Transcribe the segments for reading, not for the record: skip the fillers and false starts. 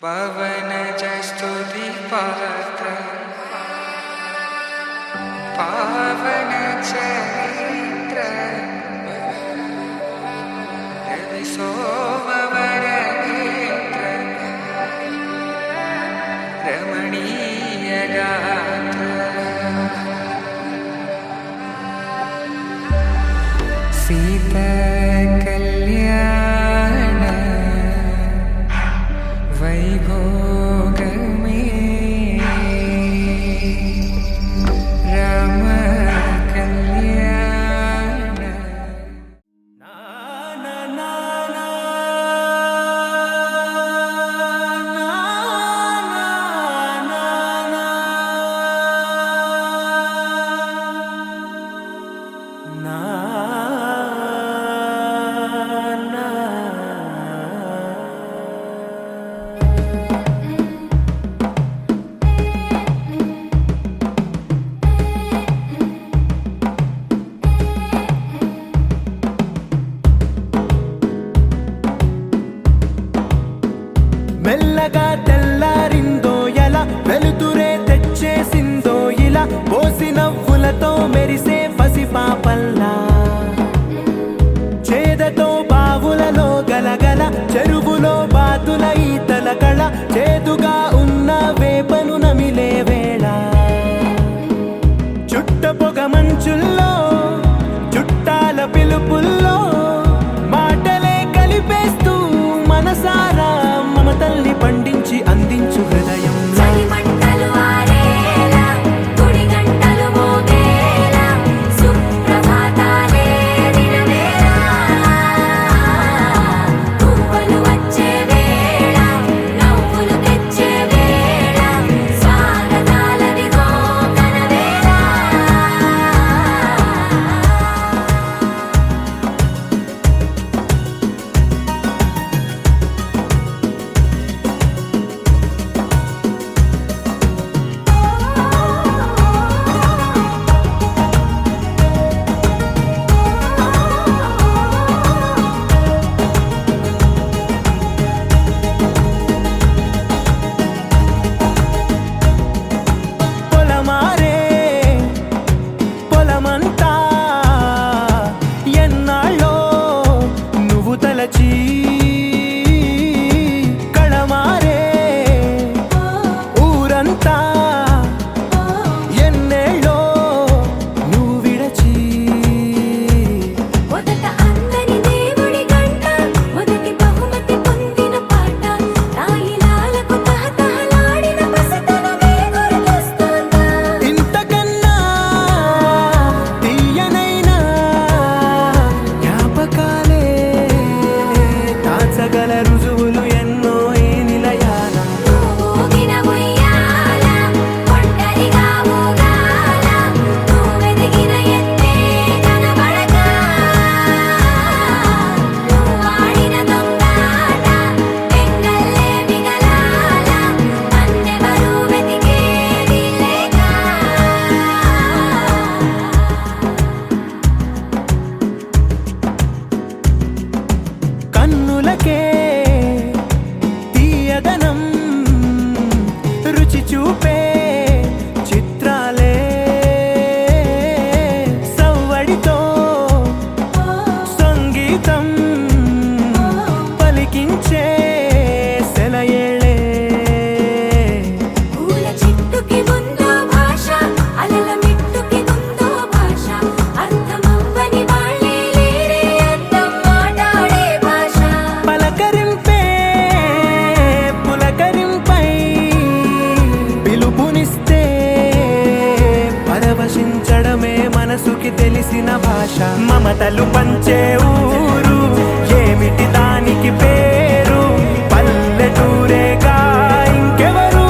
పవనజ స్తుతి పాత్ర పావన చరిత్ర రవి సోమవర నేత్ర రమణీయ గాత్ర సీత కళ్యాణ వైభోగమే రామ కళ్యాణ మెల్లగా తెల్లారిందో ఎలా వెలుతురే తెచ్చేసిందో ఇలా పోసి నవ్వులతో మెరిసే పసిపాపల్లా చేదతో బావులలో గలగల చెరువులో బాతుల ఈతల కళ చేదుగా ఉన్న వేపను నమిలే వేళ చుట్ట పొగ మంచుల్లో చుట్టాల పిలుపుల్లో మాటలే కలిపేస్తూ మనసారా మమతల్ని పండించి అందించు హృదయం కళమారే ఊరంతా ఎన్నేళ్ళో నువ్వు విడచి మొదట అందరి దేవుడి గంట మొదటి బహుమతి పొందిన పాట తాయిలాలకు తహతహలాడిన పసితనమే గుర్తొస్తుందా ఇంతకన్నా తీయనైనా జ్ఞాపకాలే దాచగల రుజువులు ఎన్నో ఈ నిలయాల ఊగిన ఉయ్యాల ఒంటరిగా ఊగాల నువ్వెదిగిన ఎత్తే కనబడక నువ్వాడిన దొంగాట పెంగల్లే మిగలాల నన్నెవరూ వెతికేది లేక కన్నులకే తీయదనం రుచి చూపే చిత్రాలే సవ్వడితో సంగీతం పలికించే సెలయేళే పూల చెట్టుకి ఉందో భాష అలల మిట్టుకి ఉందో భాష అర్థమవ్వని వాళ్ళే లేరే అర్థం మాట్లాడే భాష పలకరింపే పులకరింపై పిలుపునిస్తే పరవశించడమే మనసుకి తెలిసిన భాష మమతలు పంచే ఊరు ఏమిటి దానికి పేరు పల్లెటూరేగా ఇంకెవరు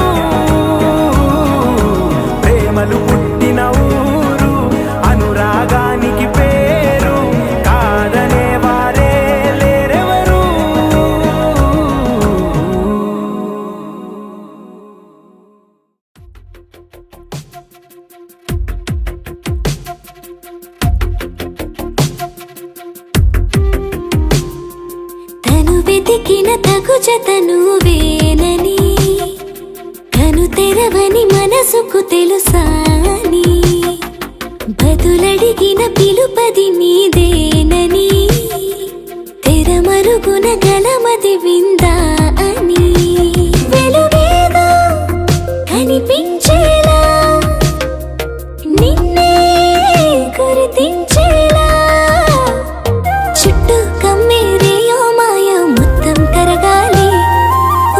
ప్రేమలు పుట్టిన ఊరు అనురాగానికి పేరు కాదనే వారే లేరెవరు తెలుసా అని బదులడిగిన పిలుపది నీదేనని తెరమరుగున గలమది విందా అని వెలుగేదో కనిపించేలా నిన్నే గుర్తించేలా చుట్టూ కమ్మేరేయో మాయ మొత్తం కరగాలి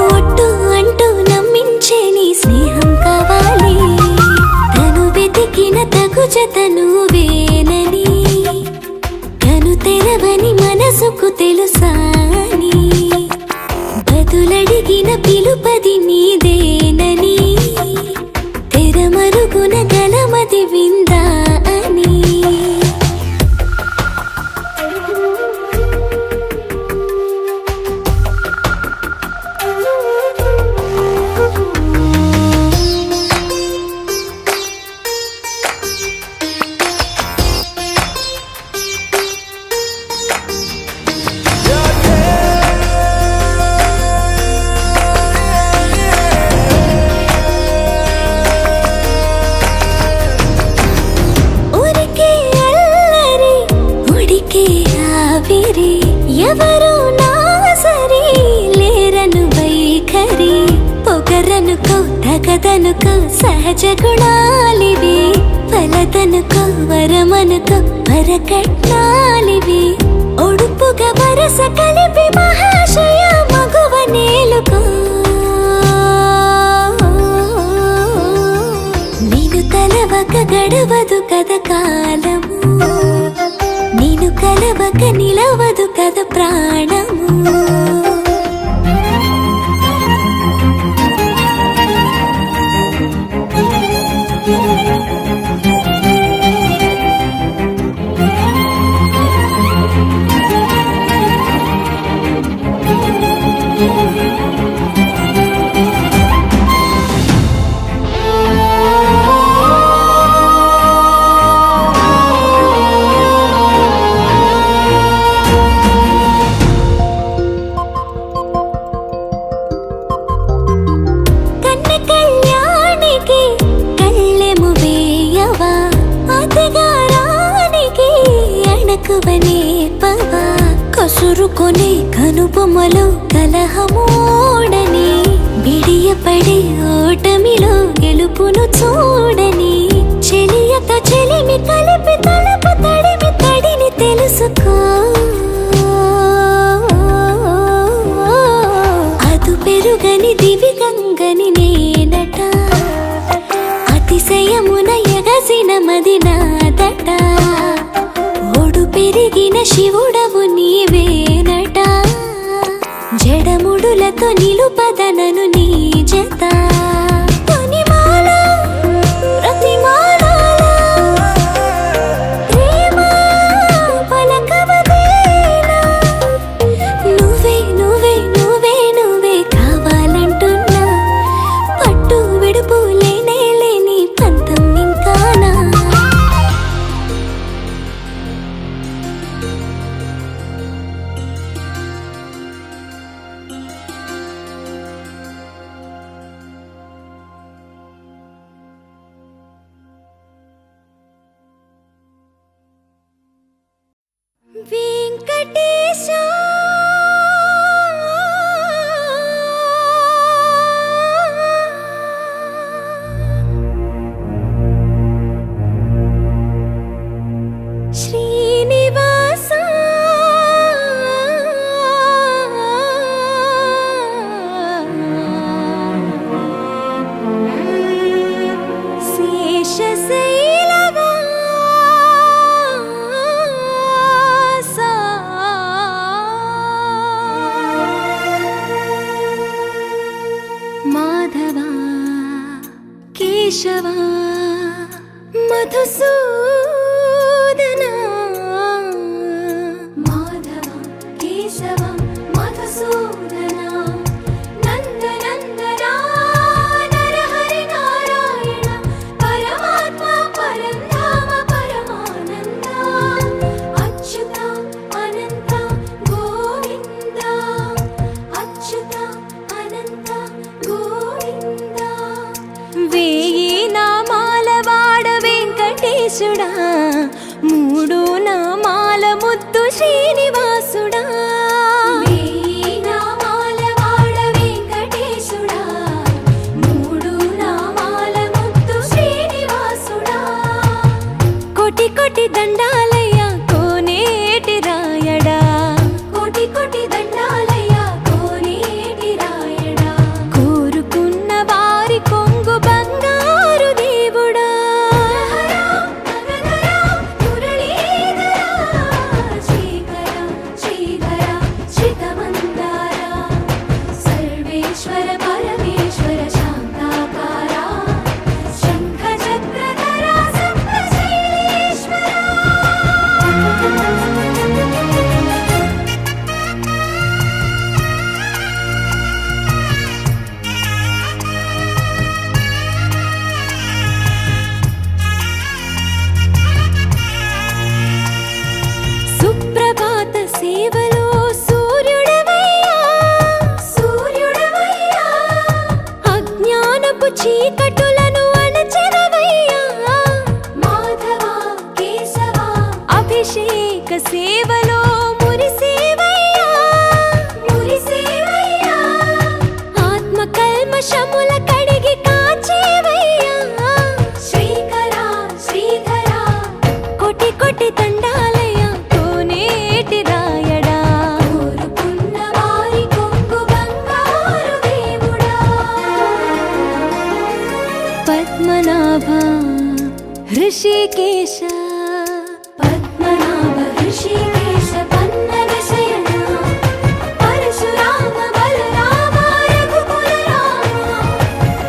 ఒట్టు అంటూ నమ్మించే నీ స్నేహం కావాలి తను వెతికిన తగు జతను వేనని కను తెరవని మనసుకు తెలుసా అని బదులడిగిన పిలుపది నీదేనని తెరమరుగున గలమది విందా అని ఊరికే అల్లరి ఉడికే ఆవిరి ఎవరు నా సరి లేరను వైఖరి పొగరనుకో తగదనుకో సహజ గుణాలివి ఫలదనుకో వరమనుకో వరకట్నాలివి ఒడుపుగా వరస కలిపి మహాశయ మగువ నేలుకో నేను తలవక గడవదు కద కాలము నేను కలవక నిలవదు కద ప్రాణము కన్న కళ్యాణికి కళ్ళెము వేయవా అతగారానికి అణకువనే పవా కసురుకొనే కనుబొమ్మలో కలహమోడని బిడియపడే ఓటమిలో గెలుపును చూడని చెలియతో చెలిమి కలిపి తలపు తడిమి తడిని తెలుసుకో అదు పెరుగని దివి గంగని నేనట అతిశయమున ఎగసిన మది నాదట ఓడు పెరిగిన శివుడవు నీవేనట జడముడులతో నిలుపదనను నీ జత తొనిమాల ప్రతిమాలాల ప్రేమ పలకవదేనా నువ్వే నువ్వే నువ్వే నువ్వే కావాలంటున్నా పట్టు విడుపు లేనే లేని పంతం ఇంకానా వెంకటేశ శ్రీనివాస మాధవ కేశవ మధుసూదన మాధవ కేశవ మధుసూదన నందనందన నరహరి నారాయణ పరమాత్మ పరంధామ పరమానంద అచ్యుత అనంత గోవింద అచ్యుత అనంత గోవింద వేయి నామ వెంకటేశుడా మూడు నామాల ముద్దు శ్రీనివాసుడా వెయ్యి నామాల వాడ వెంకటేశుడా మూడు నామాల ముద్దు శ్రీనివాసుడా కోటి కోటి దండాలయ్యా కోనేటి రాయడా కోటి కోటి దండాలయ్యా కోనేటి రాయడా కోరుకున్న వారి కొంగు బంగారు దేవుడా సర్వేశ్వర పరమేశ్వర శాంతాకార శంఖ చక్రధర సప్తశైలేశ్వర సుప్రభాత సేవలో సూర్యుడవయ్యా సూర్యుడవయ్యా అజ్ఞానపు చీకటులను అణచెదవయ్యా మాధవ కేశవ అభిషేక సేవలో మురిసేవయ్యా మురిసేవయ్యా ఆత్మ కల్మషముల కడిగి కాచేవయ్యా శ్రీకర శ్రీధర కోటి కోటి దండాలయ్యా కోనేటి రాయడా కోరుకున్న వారి కొంగు బంగారు దేవుడా పద్మనాభ హృషికేశ పద్మనాభ హృషికేశ పన్నగ శయన పరశురామ బలరామ రఘుకుల రామ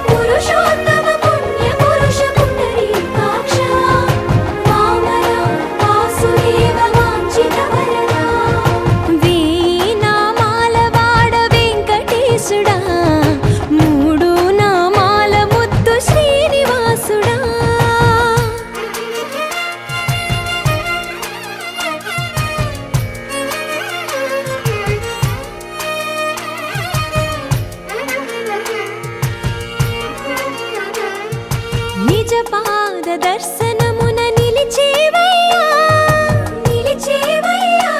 పురుషోత్తమ పుణ్య పురుష పుండరీకాక్ష వామన వాసుదేవ వాంఛిత వరద వెయ్యి నామాల వాడ వెంకటేశుడా మూడు నామాల ముద్దు శ్రీనివాసుడా నిజ పాద దర్శనమున నిలిచేవయ్యా నిలిచేవయ్యా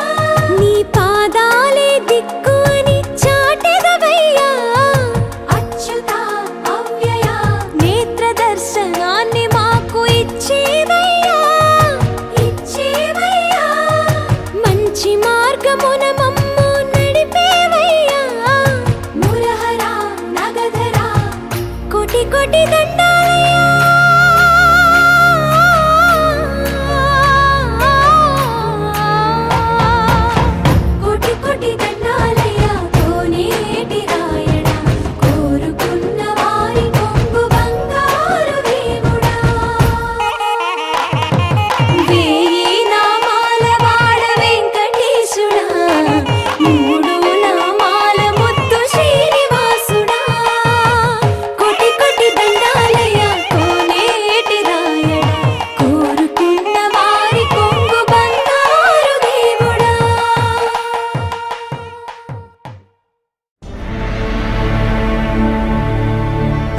నీ పాదాలే దిక్కు అని చాటెదవయ్యా అచ్యుత అవ్యయ నేత్ర దర్శనాన్ని మాకు ఇచ్చేవయ్యా ఇచ్చేవయ్యా మంచి మార్గమున మమ్ము నడిపేవయ్యా మురహర నగధర కోటి కోటి దండాలయ్యా కోటి కోటి దండాలయ్యా కోనేటి రాయడా కోరుకున్న వారి కొంగు బంగారు దేవుడా వెయ్యి నామాల వాడ వెంకటేశుడా మూడు నామాల ముద్దు శ్రీనివాసుడా కోటి కోటి దండాలయ్యా కోనేటి రాయడా కోరుకున్న వారి కొంగు బంగారు దేవుడా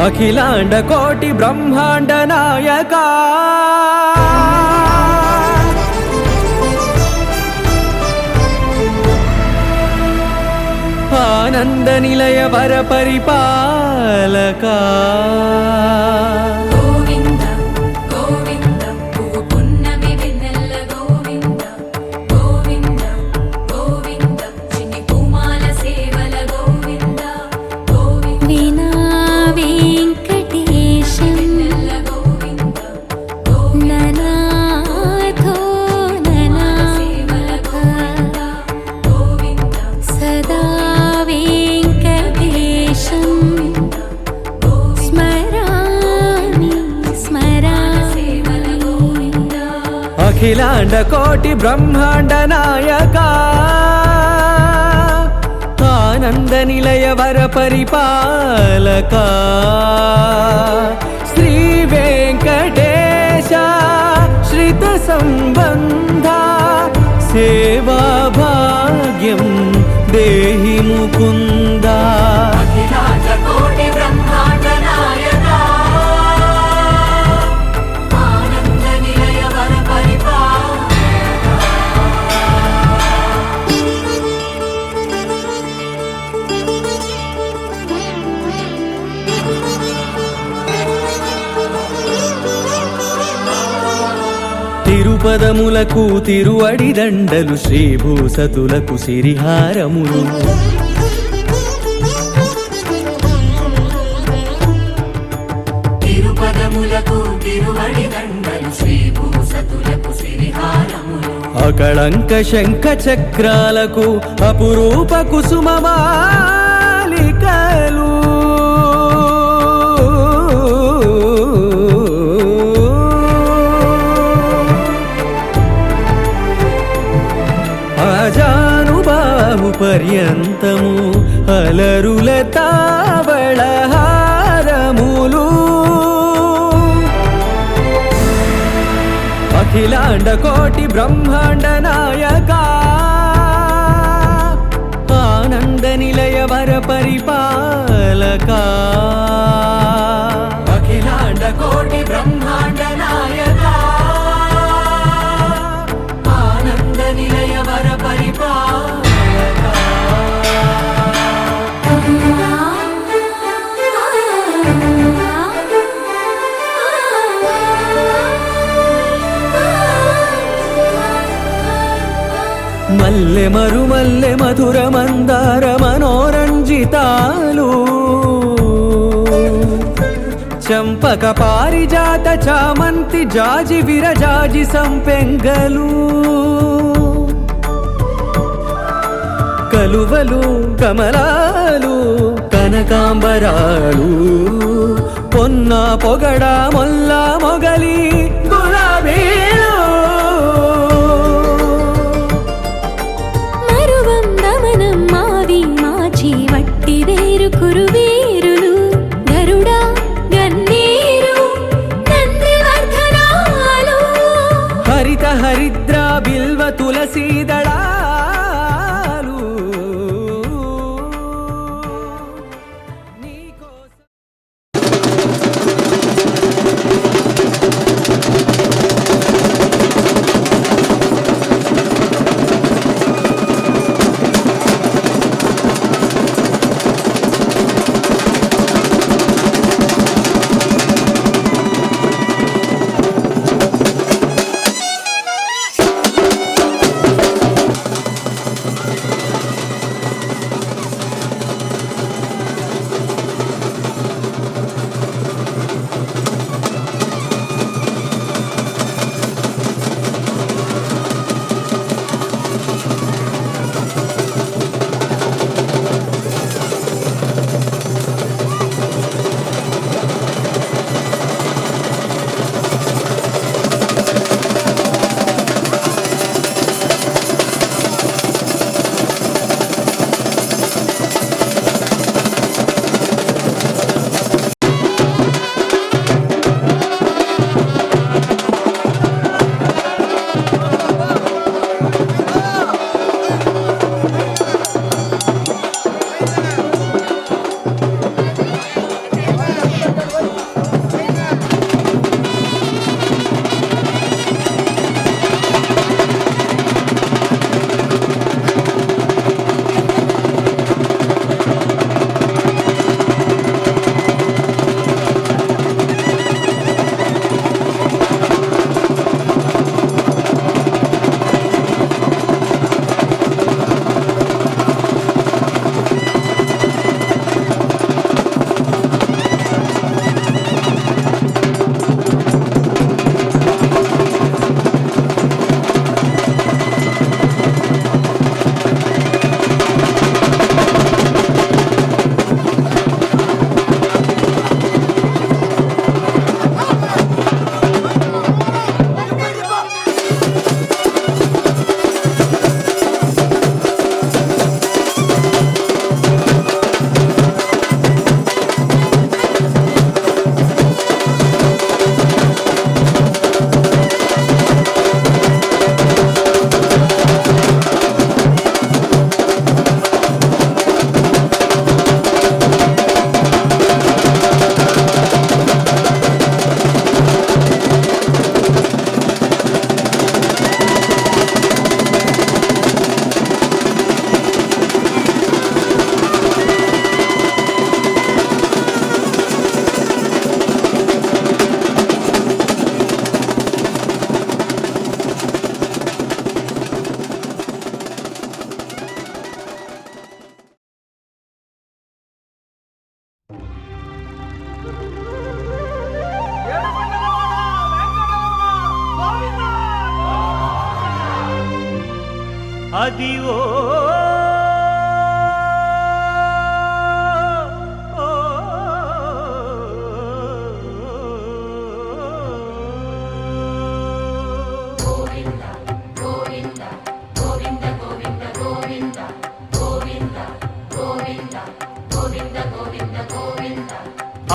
అఖిలాండ కోటి బ్రహ్మాండ నాయక ఆనంద నిలయ వర పరిపాలక గోవింద గోవింద పువ్వు పున్నమి వెన్నెల గోవింద గోవింద గోవింద చిన్ని పూమాల సేవల గోవింద గోవింద వీణా వెంకటేశం వెన్నెల గోవింద ననాథో ననా సేవల గోవింద గోవింద సదా వెంకటేశం స్మరామి స్మరామి అఖిలాండ కోటి బ్రహ్మాండ నాయక ఆనంద నిలయ వర పరిపాలక శ్రీ వెంకటేశ శ్రిత సంబంధ సేవా భాగ్యం దేహి ముకుంద అఖిలాండ కోటి బ్రహ్మాండ నాయక ఆనంద నిలయ తిరుపదములకు తిరువడి దండలు శ్రీభూసతులకు సిరిహారములు తిరుపదములకు తిరువడి దండలు శ్రీభూసతులకు సిరిహారములు అకళంక శంఖ చక్రాలకు అపురూప కుసుమమాలికలు ఆజానుబాహు పర్యంతము అలరుల తావళహారములు అఖిలాండ కోటి బ్రహ్మాండ నాయక ఆనంద నిలయ వర పరిపాలక అఖిలాండ కోటి బ్రహ్మాండ నాయక ఆనంద నిలయ వర పరిపాలక మల్లె మరుమల్లె మధుర మందార మనోరంజితాలు చంపక పారిజాత చామంతి జాజి విరజాజి సంపెంగలు కలువలు కమలాలు కనకాంబరాలు పొన్న పొగడ మొల్ల మొగలి గులాబీలు మరువందమనం మావి మాచి వట్టి వేరు కురువేరులు గరుడా గన్నేరు నందివర్ధనాలు హరిత హరిద్ర బిల్వ తులసీదళాలు నీకోసం అదివో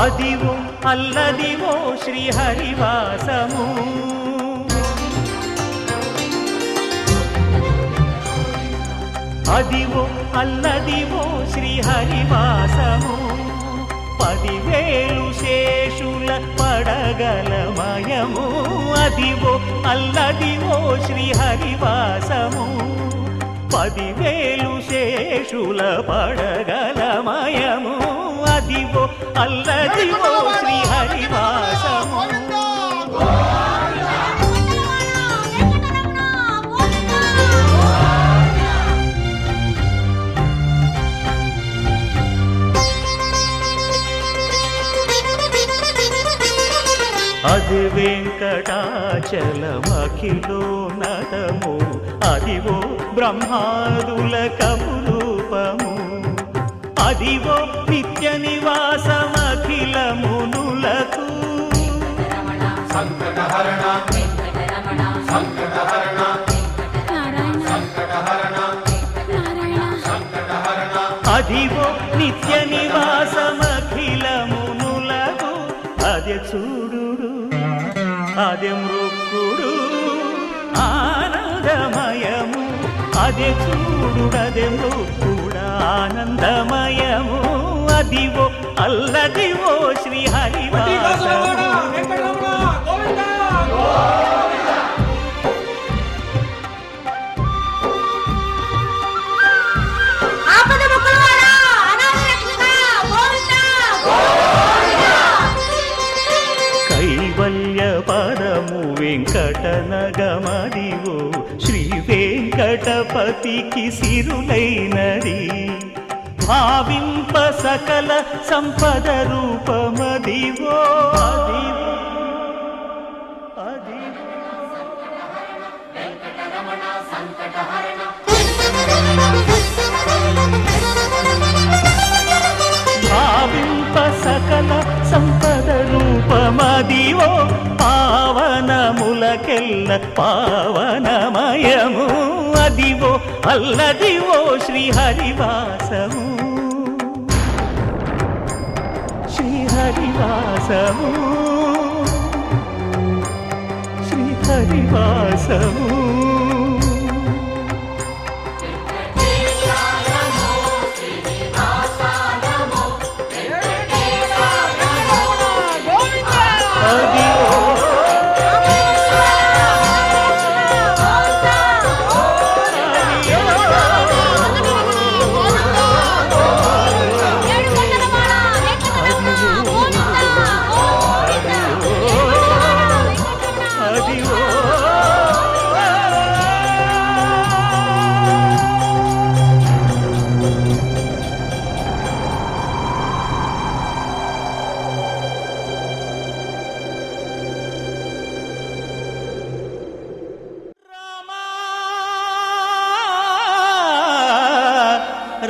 అదివో అల్లదివో శ్రీహరివాసము అదివో అల్లదివో శ్రీహరివాసము 10,000 శేషుల పడగలమయము అదివో అల్లదివో శ్రీహరివాసము 10,000 శేషుల పడగలమయము అదివో అల్లదివో శ్రీహరివాసము అది వెంకటాచలమఖిలో నటము అదివో బ్రహ్మాదుల కపురూపము అదివో నిత్య నివాసమఖిల మునులకు సంకటహరణ సంకటహరణ సంకటహరణ అదివో నిత్య నివాసమఖిల మునులకు అదే చూడు అదే మృక్కుడు ఆనందమయము అదే చూడు అదే మృక్కుడు ఆనందమయము అదివో అల్లదివో శ్రీహరివాసము కైవల్య పరము వెంకటనగమదివో శ్రీ వెంకటపతికి సిరులైనది భావింప సకల సంపద రూపమదివో అదివో అదివో భావింప సకల సంపద రూపమదివో పావనములకెల్ల పావనమయము అదివో అల్లదివో శ్రీహరివాసము శ్రీహరివాసము శ్రీహరివాసము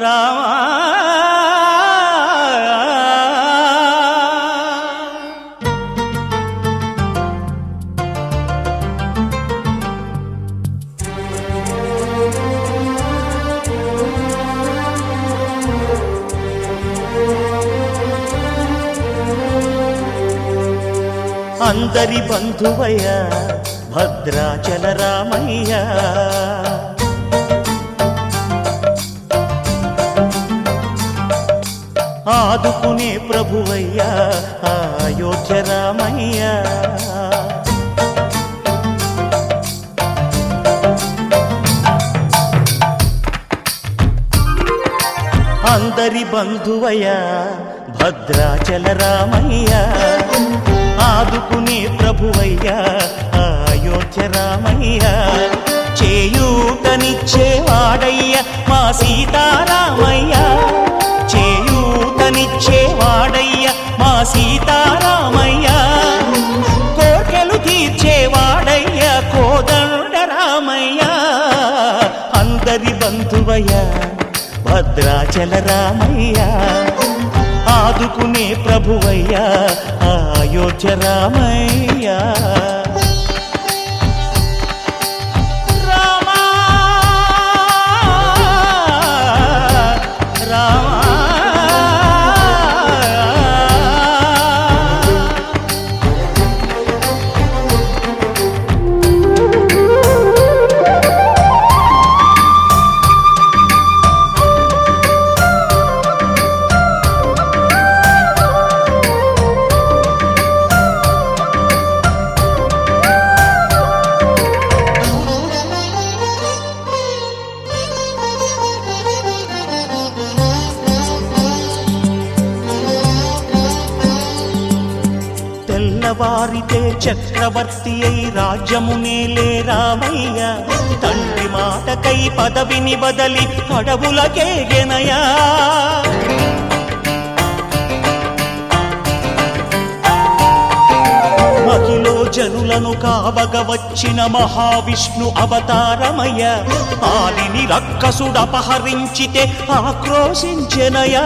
రామా అందరి బంధువయ్య భద్రాచల రామయ్య ఆదుకునే ప్రభువయ్యా అయోధ్య రామయ్య అందరి బంధువయ్యా భద్రాచల రామయ్య ఆదుకునే ప్రభువయ్యా అయోధ్య రామయ్య చేయూతనిచ్చేవాడయ్య మా సీతారామయ్య చేయూతనిచ్చేవాడయ్య మా సీతారామయ్య కోర్కెలు తీర్చేవాడయ్య కోదండ రామయ్య అందరి బంధువయ్య భద్రాచల రామయ్య ఆదుకునే ప్రభువయ్య అయోధ్య రామయ్య వారితే చక్రవర్తి అయి రాజ్యమునేలే రామయ్య తండ్రి మాటకై పదవిని బదలి అడవులకేగెనయా మహిలో జనులను కావగ వచ్చిన మహావిష్ణు అవతారమయ్య ఆలిని రక్కసుడపహరించితే ఆక్రోశించెనయా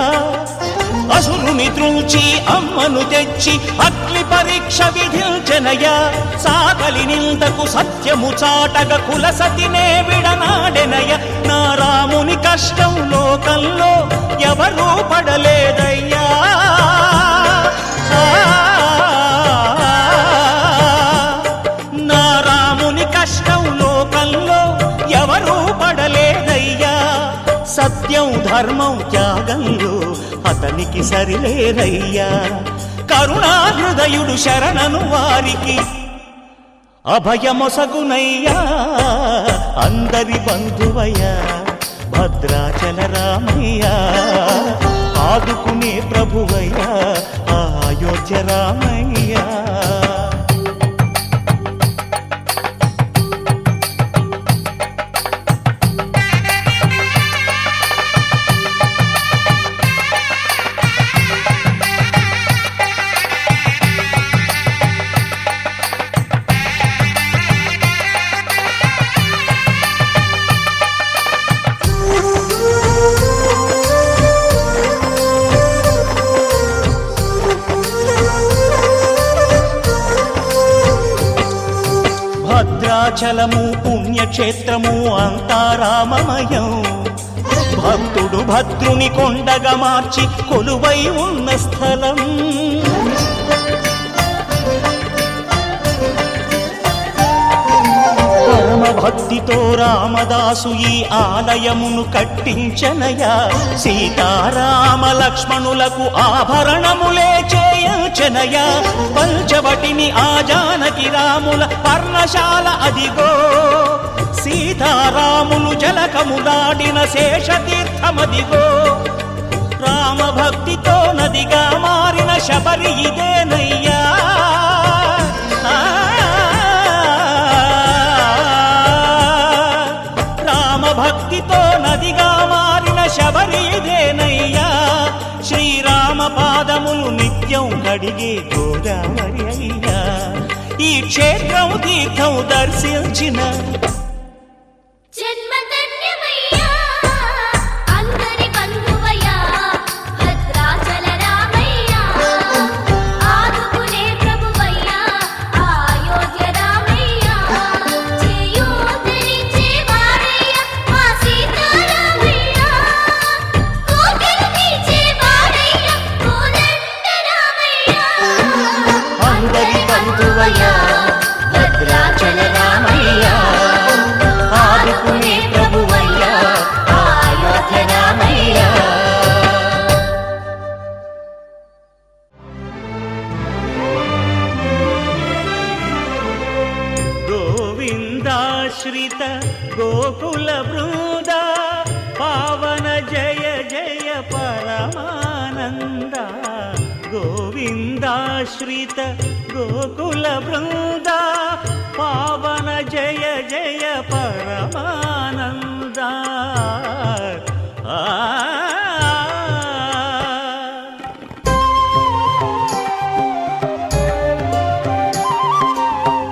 అసురుని త్రుంచి అమ్మను తెచ్చి అగ్ని పరీక్ష విధించెనయ సాగలి నిందకు సత్యము చాటగ కులసతినే విడనాడెనయ నా రాముని కష్టం లోకంలో ఎవరూ పడలేదయ్యా నా రాముని కష్టం లోకంలో ఎవరూ పడలేదయ్యా సత్యం ధర్మం త్యాగంలో అతనికి సరిలేరయ్యా కరుణాహృదయుడు శరణను వారికి అభయమొసగునయ్యా అందరి బంధువయ్యా భద్రాచల రామయ్య ఆదుకునే ప్రభువయ్యా అయోధ్య రామయ్య భద్రాచలము పుణ్యక్షేత్రము అంతా రామమయం భక్తుడు భద్రుని కొండగా మార్చి కొలువై ఉన్న స్థలం పరమ భక్తితో రామదాసు ఈ ఆలయమును కట్టించనయా సీతారామ లక్ష్మణులకు ఆభరణములే చేయించనయా పంచవటిని ఆ జానకి రాముల పర్ణశాల అదిగో సీతారాములు జలకములాడిన శేషతీర్థమదిగో రామ భక్తితో నదిగా మారిన శబరి ఇదేనయ్యా భక్తితో నదిగా మారిన శబరి ఇదేనయ్యా శ్రీరామ పాదములు నిత్యం కడిగే గోదావరి అయ్యా ఈ క్షేత్రం తీర్థం దర్శించిన భద్రాచల రామయ్య ఆదుకునే ప్రభువయ్య అయోధ్య రామయ్య గోవిందాశ్రిత గోకుల బృంద పావన జయ జయ పరమానంద గోవిందాశ్రిత గోకుల బృంద పావన జయ జయ పరమానంద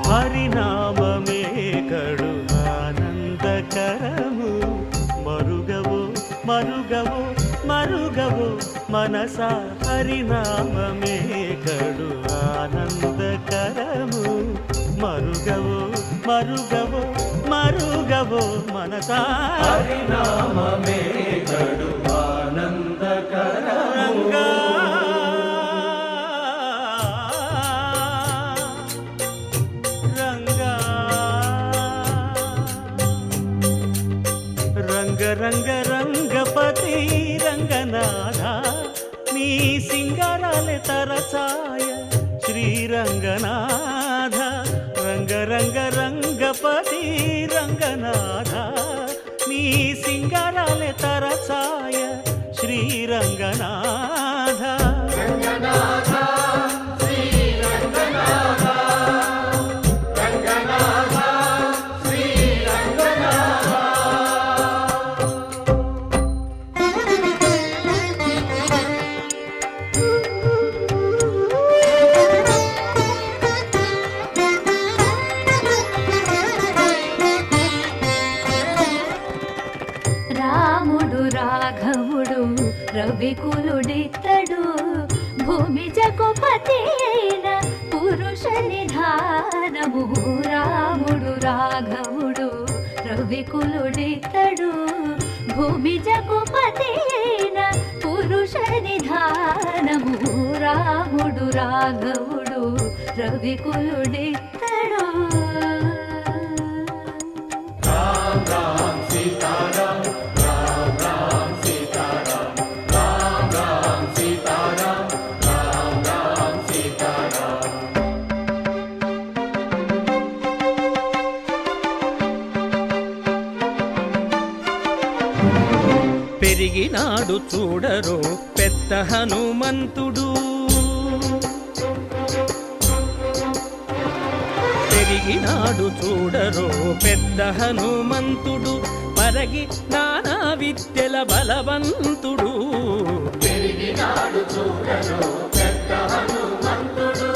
హరినామమే కడు ఆనందకరము మరుగవు హరినామమే కడు ఆనందకరము మరుగవో మరుగవో మరుగవో మనసా హరినామమే కడు ఆనందకరము రంగా రంగ రంగ రంగపతి రంగనాథ నీ సింగారాలే తరసాయ శ్రీరంగనాథ రంగ రంగ రంగపతి రంగనాథ నీ సింగారాలే తరసాయ శ్రీరంగనాథ రాముడు రాఘవుడు రవికులుడితడు భూమి జగపతి అయిన పురుష నిధానము రాముడు రాఘవుడు రవికులుడితడు భూమి జగపతి అయిన పురుష నిధానము రాముడు రాఘవుడు రవికులుడితడు పెరిగినాడు చూడరో పెద్ద హనుమంతుడు పెరిగినాడు చూడరో పెద్ద హనుమంతుడు పరగి నానా విద్యల బలవంతుడు పెరిగినాడు చూడరు పెద్ద హనుమంతుడు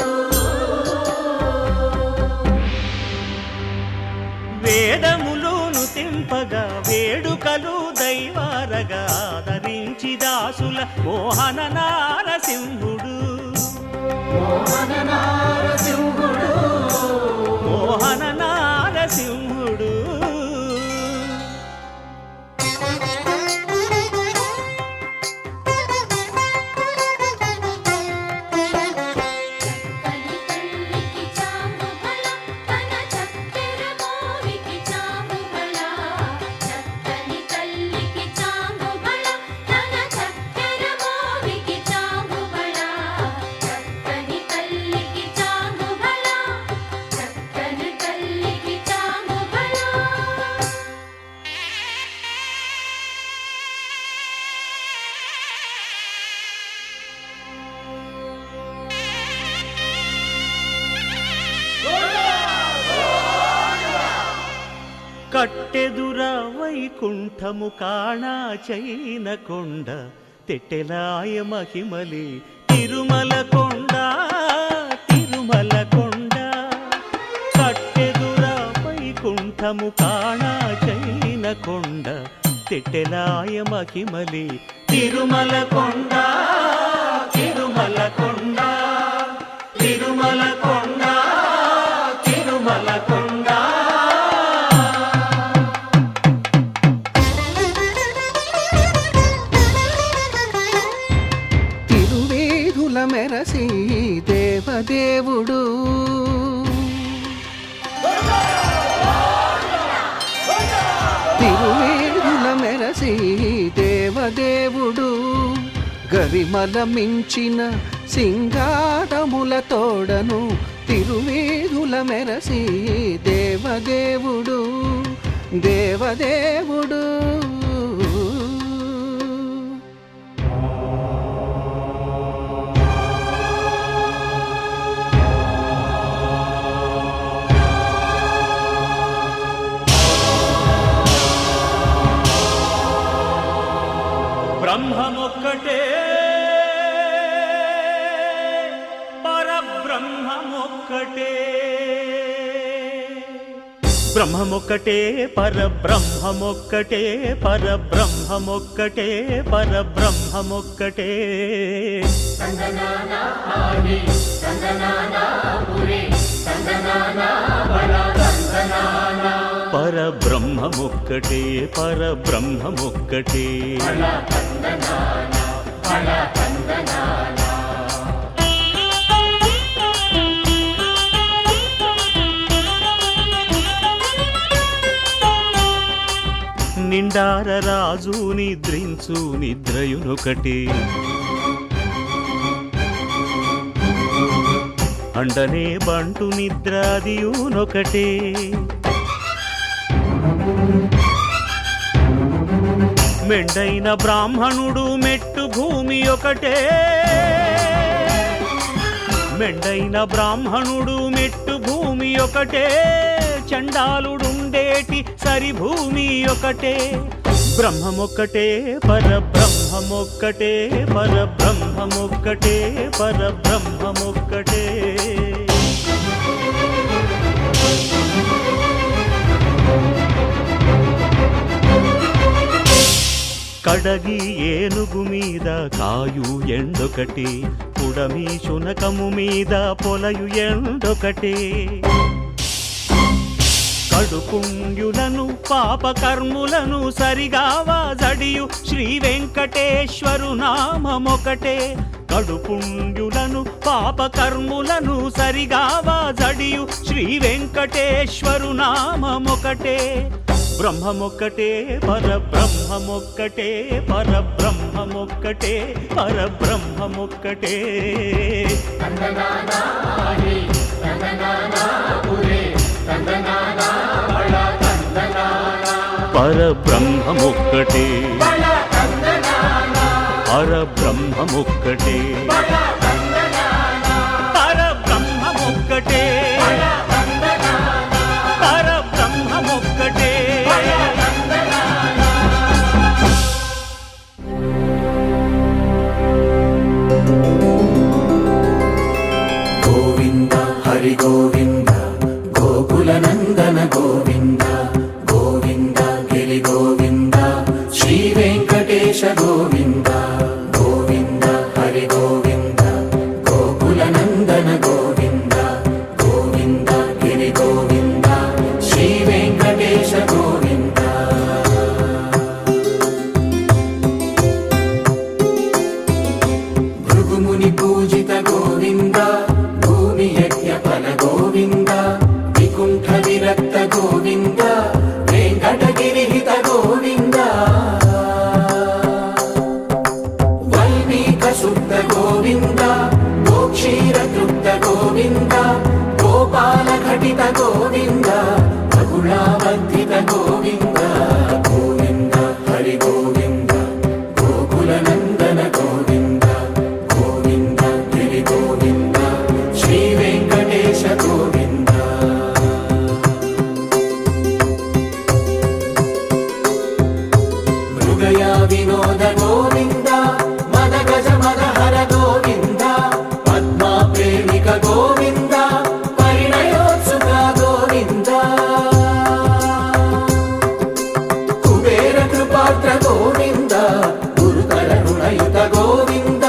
వేదములోను తెంపగా వేడుకలు దైవారగా ఆదరించి దాసుల మోహన నారసింహుడు మోహన నారసింహుడు మోహన నారసింహుడు కట్టెదుర వైకుంఠము కాణా చైన కొండ తెట్టెలాయ మహిమలి తిరుమల కొండ తిరుమల కొండ కట్టెదుర వైకుంఠము కాణా చైన కొండ తెట్టెలాయ మహిమలి తిరుమల కొండ తిరుమల కొండ తిరుమల కొండ తిరుమల కొండ మెరసి దేవదేవుడు తిరువేదుల మెరసి దేవదేవుడు గరిమల మించిన సింగారముల తోడను తిరువేదుల మెరసి దేవదేవుడు దేవదేవుడు బ్రహ్మమొక్కటే పరబ్రహ్మమొక్కటే బ్రహ్మమొక్కటే పరబ్రహ్మమొక్కటే పరబ్రహ్మమొక్కటే పరబ్రహ్మమొక్కటే పరబ్రహ్మమొక్కటే పరబ్రహ్మమొక్కటే నిండార రాజు నిద్రించు నిద్రయునొకటే అండనే బంటు నిద్రాదియునొకటే మెండైన బ్రాహ్మణుడు మెట్టు భూమి ఒకటే మెండైన బ్రాహ్మణుడు మెట్టు భూమి ఒకటే చండాలుడుండేటి సరి భూమి ఒకటే బ్రహ్మమొక్కటే పరబ్రహ్మమొక్కటే పరబ్రహ్మమొక్కటే పరబ్రహ్మమొక్కటే కడగి ఏనుగు మీద కాయు ఎండొకటి పుడమి శునకము మీద పొలయు ఎండొకటే కడుపుండ్యులను పాపకర్ములను సరిగావా జడియు శ్రీ వెంకటేశ్వరు నామమొకటే కడుపుండ్యులను పాపకర్ములను సరిగావా జడియు శ్రీ వెంకటేశ్వరు నామమొకటే బ్రహ్మమొక్కటే పరబ్రహ్మమొక్కటే పరబ్రహ్మమొక్కటే పరబ్రహ్మమొక్కటే పరబ్రహ్మమొక్కటే పరబ్రహ్మమొక్కటే పరబ్రహ్మమొక్కటే పరబ్రహ్మమొక్కటే గోవింద హరి గోవింద గోకుల నందన గోవింద గోవింద గిరి గోవింద శ్రీ వెంకటేశ గోవింద గోవింద హరి గోవింద గోకుల నందన గోవింద గోవింద గిరి గోవింద శ్రీ వెంకటేశ గోవింద భృగుముని పూజిత గోవింద భూమి యజ్ఞ ఫల గోవింద వికుంఠ విరక్త గోవింద వెంకటగిరిహిత గోవింద వల్మీక శుద్ధ గోవింద గోక్షీర తృప్త గోవింద గోపాల ఘటిత గోవింద బహుళావర్ధిత గోవింద గోవింద హరి గోవింద గోకుల నందన గోవింద గోవింద గిరి గోవింద శ్రీ వెంకటేశ గోవింద మృగయా వినోద గోవింద మద గజ మద హర గోవింద పద్మా ప్రేమిక గోవింద పరిణయోత్సుక గోవింద కుబేర కృపాత్ర గోవింద గురుతర రుణయుత గోవింద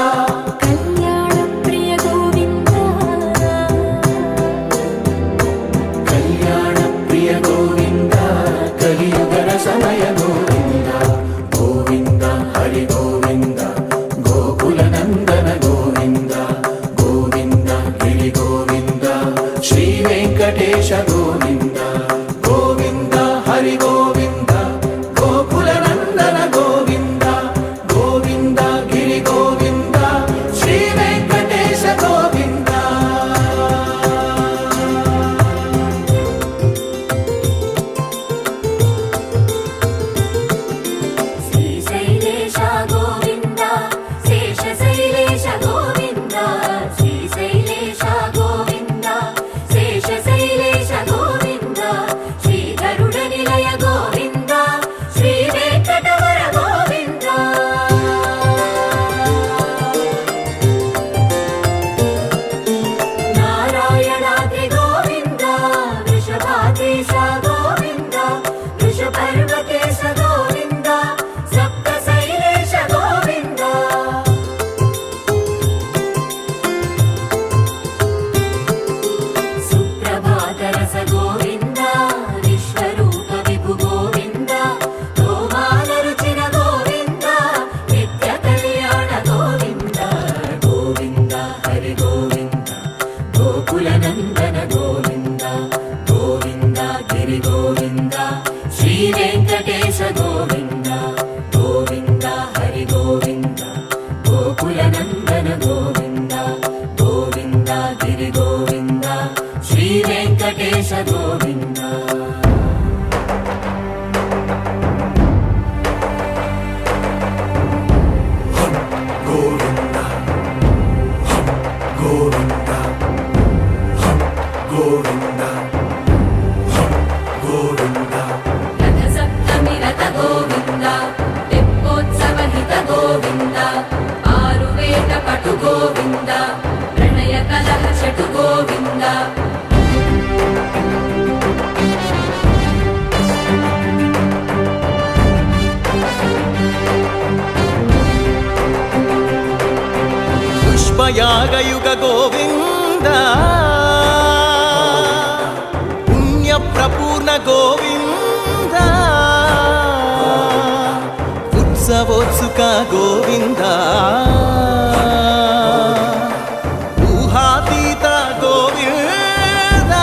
కళ్యాణ ప్రియ గోవింద కళ్యాణ ప్రియ గోవింద కలియుగర సమయ గోవింద గోవింద హరి గోవింద గోకుల నందన గోవింద గోవింద గిరి గోవింద గోకులనందన గోవింద గోవింద గిరి గోవింద శ్రీ వెంకటేశ గోవింద గోవింద హరి గోవింద గోకులనందన గోవింద గోవింద గిరి గోవింద శ్రీ వెంకటేశ గోవింద రథసప్తమి రథ గోవింద తెప్పోత్సవ హిత గోవింద ఆరువేద పటు గోవింద ప్రణయ కలహ షటు గోవింద పుష్పయాగయుగ గోవింద పుణ్యప్రపూర్ణ గోవింద ఉత్సవోత్సుక గోవింద ఊహాతీత గోవింద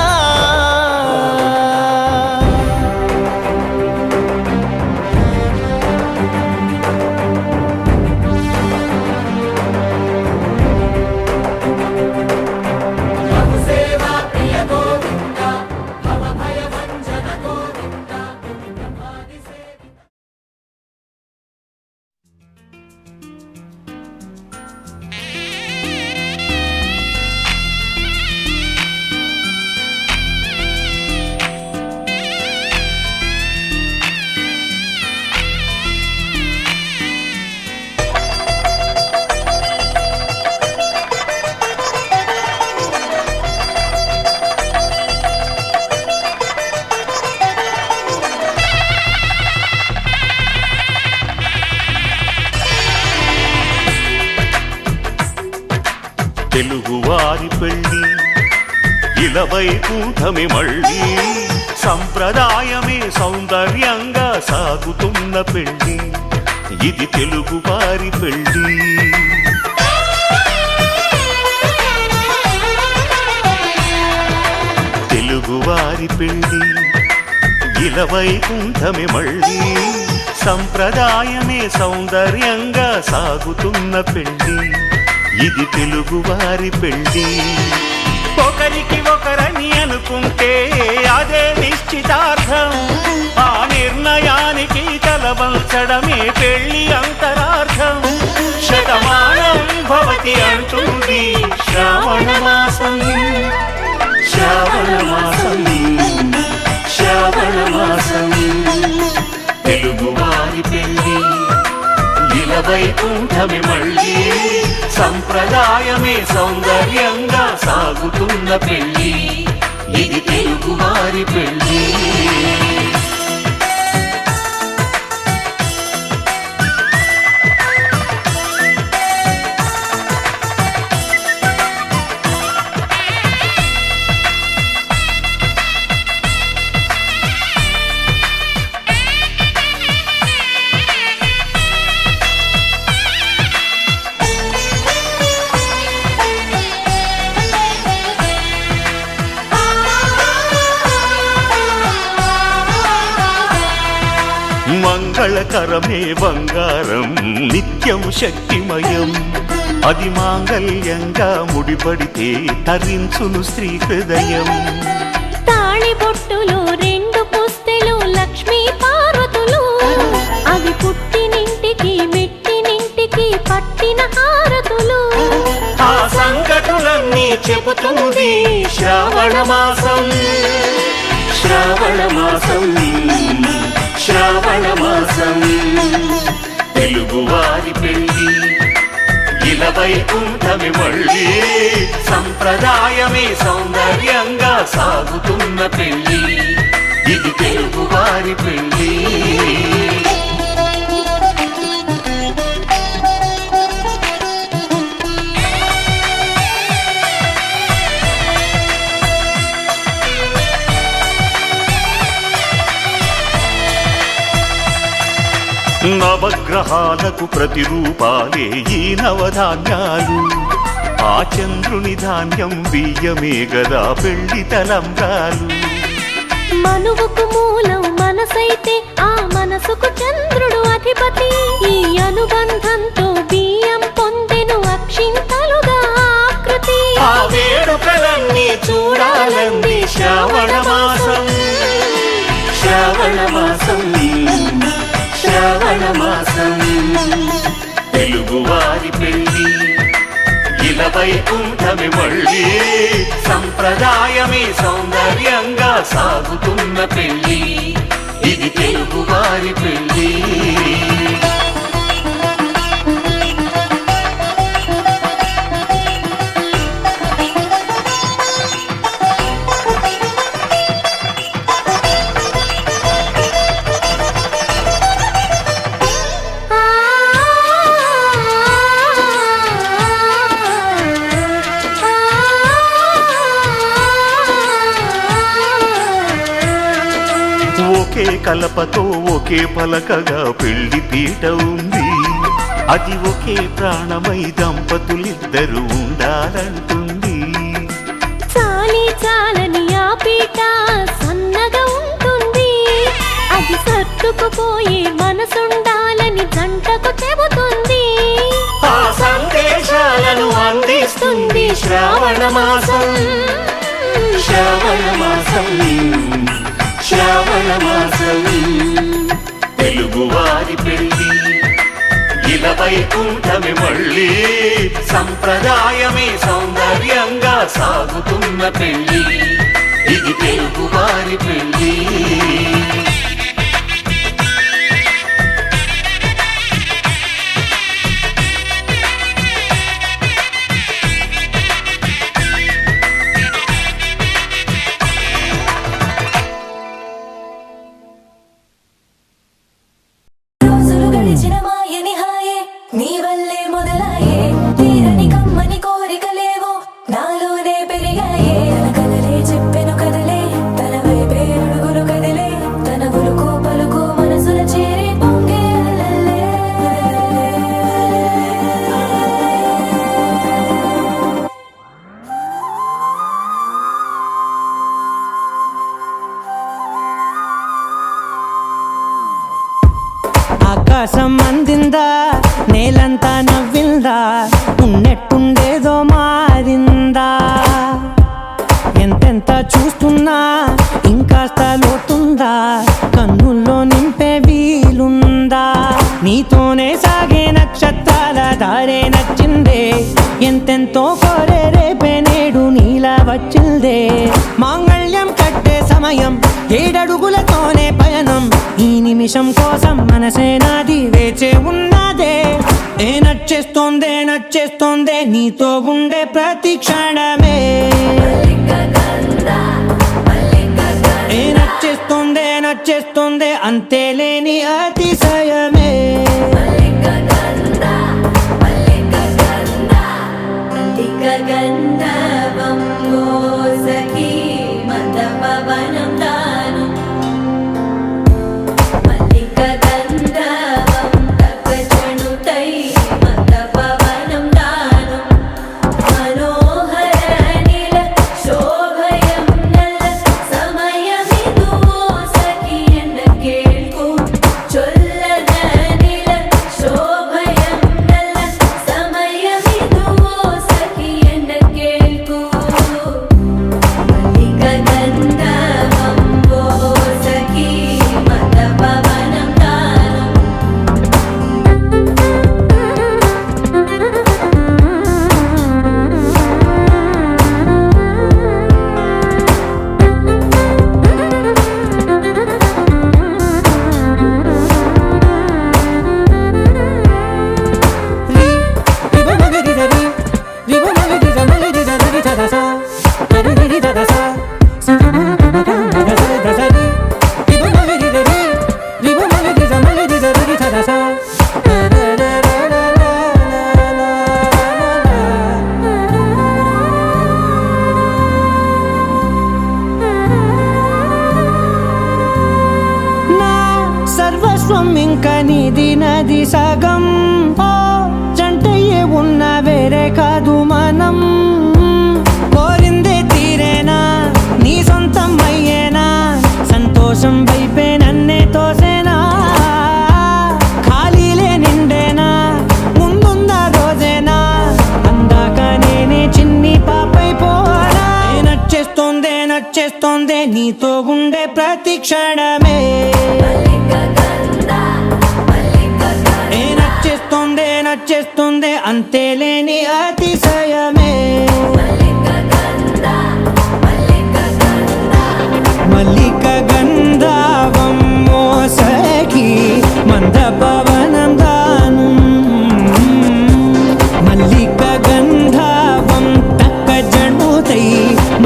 సేవా ప్రియ గోవింద భవ భయ భంజన గోవింద బ్రహ్మాది సేవిత తెలుగువారి పెళ్ళి ఇలవైకుంఠమి మళ్ళీ సంప్రదాయమే సౌందర్యంగా సాగుతున్న పెళ్ళి ఇది తెలుగువారి పెళ్ళి తెలుగువారి పెళ్ళి ఇలవైకుంఠమి మళ్ళీ సంప్రదాయమే సౌందర్యంగా సాగుతున్న పెళ్ళి ఇది తెలుగువారి పెళ్ళి ఒకరికి ఒకరని అనుకుంటే అదే నిశ్చితార్థం ఆ నిర్ణయానికి తలవంచడమే పెళ్ళి అంతరార్థం శతమానం భవతి అంటుంది శ్రావణ మాసం శ్రావణ మాసం శ్రావణ మాసం తెలుగువారి పెళ్ళి ఇలవైకుంఠమి మళ్ళీ సంప్రదాయమే సౌందర్యంగా సాగుతున్న పెళ్ళి ఇది తెలుగువారి పెళ్ళి మంగళకరమే బంగారం నిత్యం శక్తిమయం అది మాంగళ్యంగా ముడిపడితే తరించును స్త్రీ హృదయం తాళి బొట్టులు రెండు పుస్తెలు లక్ష్మీ పార్వతులు అవి పుట్టినింటికి మెట్టినింటికి పట్టిన హారతులు ఆ సంగతులన్నీ చెబుతుంది శ్రావణ మాసం శ్రావణ మాసం శ్రావణ మాసం తెలుగువారి పెళ్ళి ఇలవైకుంఠమి మళ్ళీ సంప్రదాయమే సౌందర్యంగా సాగుతున్న పెళ్ళి ఇది తెలుగువారి పెళ్ళి నవగ్రహాలకు ప్రతిరూపాలే ఈ నవధాన్యాలు ఆ చంద్రుని ధాన్యం బియ్యమే గదా పెళ్లి తలంబ్రాలు. మనువుకు మూలం మనసైతే ఆ మనసుకు చంద్రుడు అధిపతి. ఈ అనుబంధంతో బియ్యం పొందెను అక్షింతలుగా ఆకృతి. ఆ వేడుకలన్నీ చూడాలంది శ్రావణ మాసం, శ్రావణ మాసం, శ్రావణ మాసం. తెలుగువారి పెళ్లి ఇలా వైకుంఠమి మళ్ళీ, సంప్రదాయమే సౌందర్యంగా సాగుతున్న పెళ్లి, ఇది తెలుగువారి పెళ్లి. ఒకే కలపతో ఒకే పలకగా పెళ్లి పీట ఉంది, అది ఒకే ప్రాణమై దంపతులిద్దరూ ఉండాలంటుంది. చాలి చాలని ఆ పీట సన్నగా ఉంటుంది, అది సర్దుకుపోయే మనసుండాలని జంటకు చెబుతుంది. ఆ సందేశాలను అందిస్తుంది శ్రావణ మాసం, శ్రావణ మాసం, శ్రావణ మాసం. తెలుగువారి పెళ్లి ఇలా వైకుంఠమి మళ్ళీ, సంప్రదాయమే సౌందర్యంగా సాగుతున్న పెళ్లి, ఇది తెలుగువారి పెళ్లి. రోజులు గడిచిన మాయని హాయే నీ వల్లే మొదలాయే, తీరని కమ్మని కోరికలేవో నాలోనే పెరిగాయే. తన కదలే చెప్పెను కదలే, తన వైపే అడుగులు కదిలే, తన ఉలుకు పలుకు మనసుల చేరి పొంగే అలలే. ఆకాశం అందిందా, నేలంతా నవ్విందా, ఉన్నట్టుండేదో మారిందా. ఎంతెంత చూస్తున్నా ఇంకాస్త లోతుందా, కన్నుల్లో నింపే వీలుందా. నీతోనే సాగే నక్షత్రాల దారే నచ్చిందే, ఎంతెంతో కోరే రేపే నేడు నీలా వచ్చిందే. మాంగళ్యం కట్టే సమయం ఏడడుగులతోనే పయనం, ఈ నిమిషం కోసం మనసే నాది వేచే ఉన్నదే. ఏ నచ్చేస్తోందే నచ్చేస్తోందే నీతో ఉండే ప్రతి క్షణమే. ఏ నచ్చేస్తోందే నచ్చేస్తోందే అంతే లేని అతిశయమే. గంధవం సఖీ మత పవనం దాను, మల్లిక గంధవం తగ్గచణుతై మత పవనం దాను. మనోహర నిల శోభయం నల్ల సమయమిదు సఖీ ఎన్న కేൾക്കൂ, చొల్లన నిల శోభయం నల్ల సమయమిదు సఖీ ఎన్న కేൾക്കൂ. మల్లిక గంధవం సఖీ మత పవనం దాను. నా సర్వస్వం ఇంక నీది నది సగం, ఓ జంటయ్యే ఉన్న వేరే కాదు మనం. కోరిందే తీరేనా నీ సొంతం అయ్యేనా, సంతోషం వైపే నన్నే తోసేనా, ఖాళీలే నిండేనా, ముందుందా రోజేనా, అందాక నేనే చిన్ని పాపైపోనా. నచ్చేస్తోందే నీతో ఉండే ప్రతి క్షణమే. నచ్చేస్తోందే అంతేలేని అతిశయమే. మల్లిక గంధావం మోసకి మంద పవనం దాను, మల్లిక గంధావం తక్క జణుతై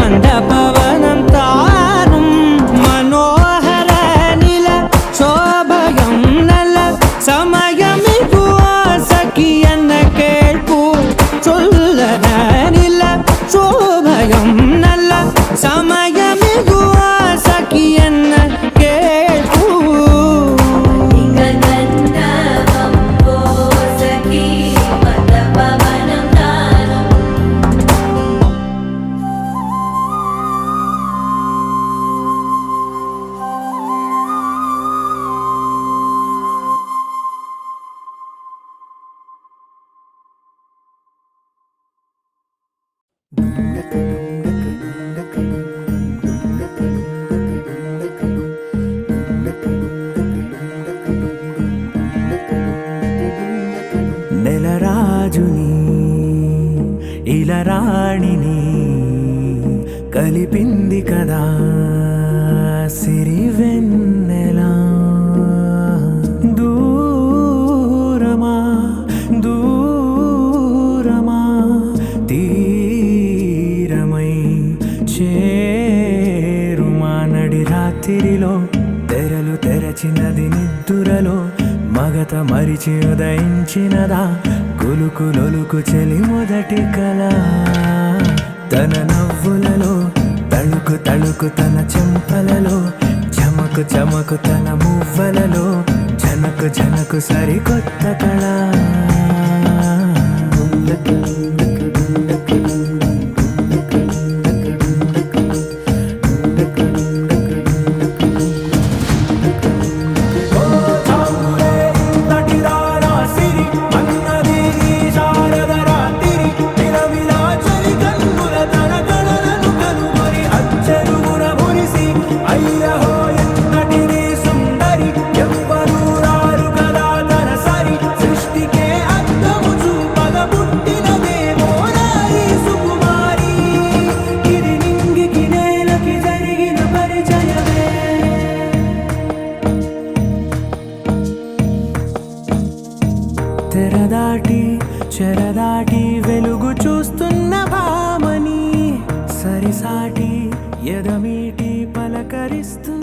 మంద పవనం తాను. మనోహర నిల శోభయం నల సమయమిగు ఆసకి అన్న కేൾపు చొల్లన నిల శోభయం నల్ల సమయమిగు ఆసకి అన్న కేൾపు. నెలరాజుని ఇలరాణిని కలిపింది కదా సిరివెన్నెలా. దూరమా దూరమా తీరమై చేరుమా. నడి రాత్రిలో తెరలు తెరచినది నిద్దురలో మగత మరిచి ఉదయించినదా కులుకులొలుకు చెలి మొదటి కళ. తన నవ్వులలో తళుకు తళుకు తన చెంపలలో చమకు చమకు తన మువ్వలలో జనకు జనకు సరికొత్త కళ. చెరదాటి వెలుగు చూస్తున్న భామని సరిసాటి ఎదమీటి పలకరిస్తూ